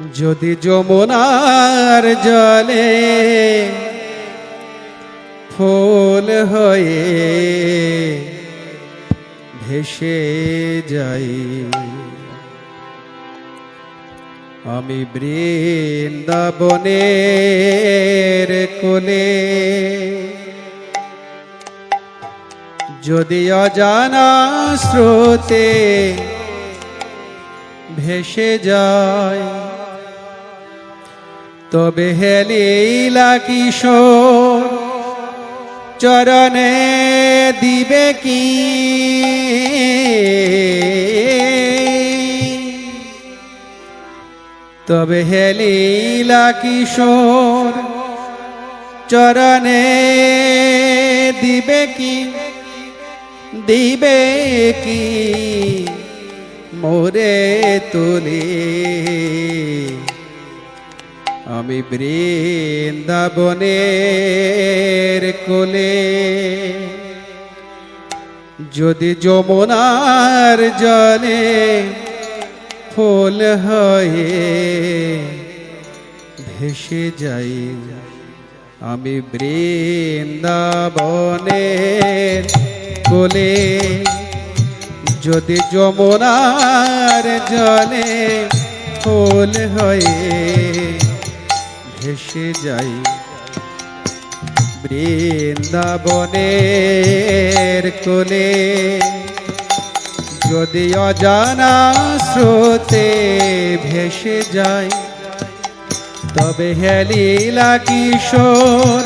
যদি যমুনার জলে ফুল হয়ে ভেসে যাই, আমি বৃন্দাবনের কোলে। যদি অজানা স্রোতে ভেসে যায়, তবে হে লীলা কিশোর চরণে দিবে কি তবে হে লীলা কিশোর চরণে দিবে কি মোরে তুলি, আমি বৃন্দাবনের কোলে। যদি যমুনার জলে ফুল হয়ে ভেসে যাই, আমি বৃন্দাবনের কোলে। যদি যমুনার জলে ফুল হয়ে ভেসে যাই, বৃন্দাবনের কোলে। যদি অজানা স্রোতে ভেসে যায়, তবে হে লীলা কিশোর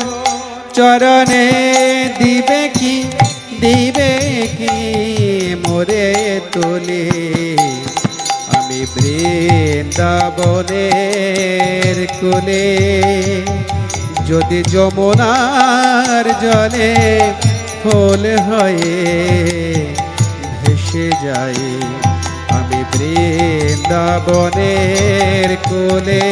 চরণে দিবে কি মোরে তোলে, আমি বৃন্দাবনের কোলে। যদি যমুনার জলে ফুল হয়ে ভেসে যাই, আমি বৃন্দাবনের কোলে।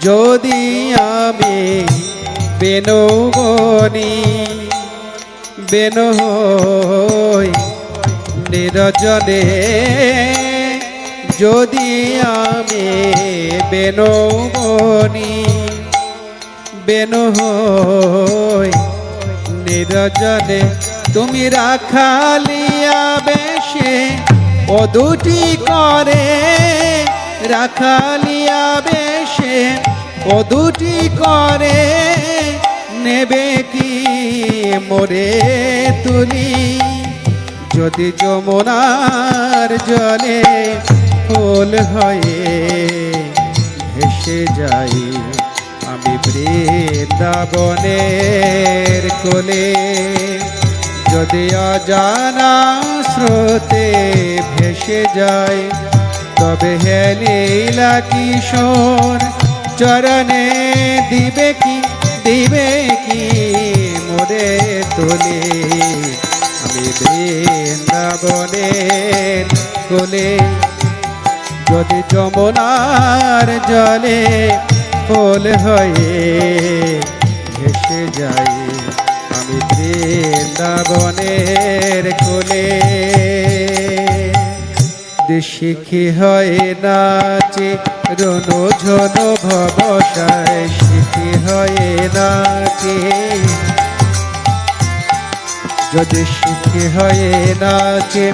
যদি আমি বেনৌবনি বেনু হই নিরজনে, যদি আমি বেনৌবনি বেনু হই নিরজনে, তুমি রাখালিয়া বেশে ও দুটি করে, রাখালিয়া বেশে ও দুটি করে নেবে কি মোরে তুলি। যদি যমুনার জলে ফুল হয়ে ভেসে যাই, আমি বৃন্দাবনের কোলে। যদি অজানা স্রোতে ভেসে যায়, তবে হে লীলা কিশোর চরণে দিবে কি মোরে তোলে, আমি বৃন্দাবনের কোলে। যদি যমুনার জলে ফুল হয়ে ভেসে যাই, আমি বৃন্দাবনের কোলে। শিখি হয়ে নাচে রনো ঝনো ভবসায়, শিখি হয়ে নাচে। যদি শিখি হয়ে নাচে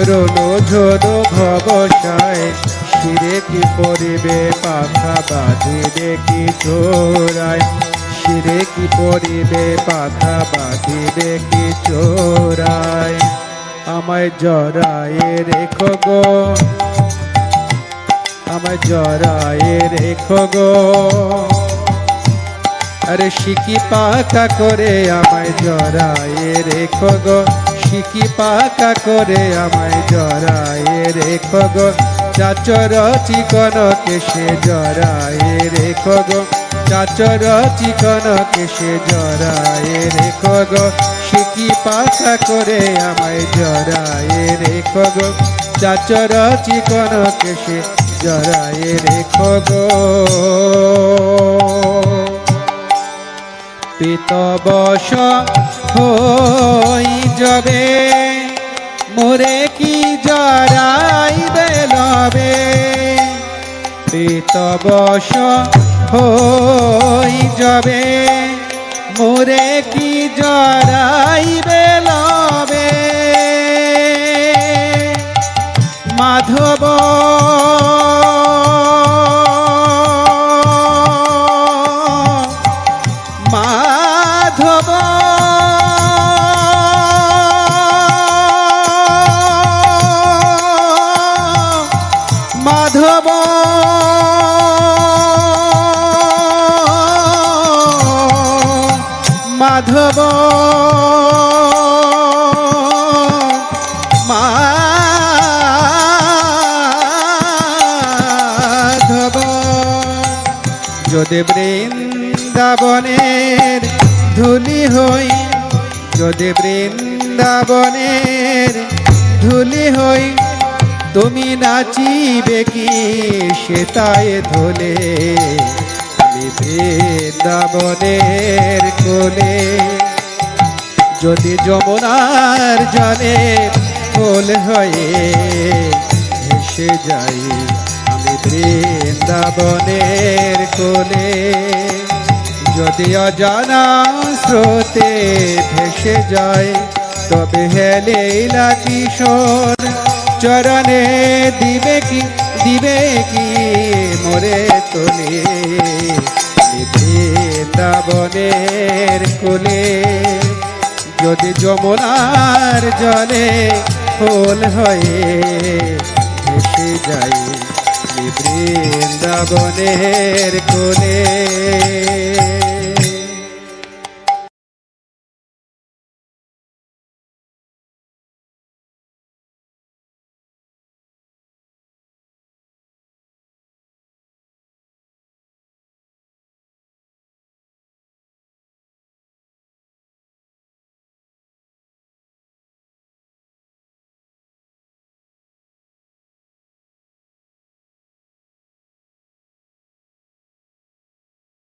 রনো ঝনো ভবসায়, শিরে কি পরিবে পাখা বাঁধিবে কি চোরায়, শিরে কি পরিবে পাখা বাঁধিবে কি চোরায়। আমায় জড়ায়ে রেখো গো, আমায় জড়ায়ে রেখো গো, আরে শিকি পাকা করে আমায় জড়ায়ে রেখো গো, শিকি পাকা করে আমায় জড়ায়ে রেখো গো। চাচর চিকন কেশে জড়ায়ে রেখো গো, চাচর চিকন কেশে জড়ায়ে রেখো গো। শিকি পাকা করে আমায় জড়ায়ে রেখো গো, চাচর চিকন কেশে জড়ায়ে রেখো গো। পিতবশ হই যাবে মোরে কি জড়াইবে লবে। পিতবশ হই যাবে মোরে কি জড়াইবে লবে। মাধব মাধব মাধব মাধব মাধব। যদি বৃন্দাবনের ধুলি হই, যদি বৃন্দাবনের ধুলি হই, তুমি নাচিবে কি সেতায় ধুলে। আমি বৃন্দাবনের কোলে যদি যমুনার জলে ফুল হয়ে ভেসে যাই। আমি বৃন্দাবনের কোলে যদি অজানা স্রোতে ভেসে যায়, তবে হেলে লীলা কিশোর চরণে দিবে কি মোরে তোলে। বৃন্দাবনের কোলে যদি যমুনার জলে ফুল হয়ে ভেসে যাই। বৃন্দাবনের কোলে।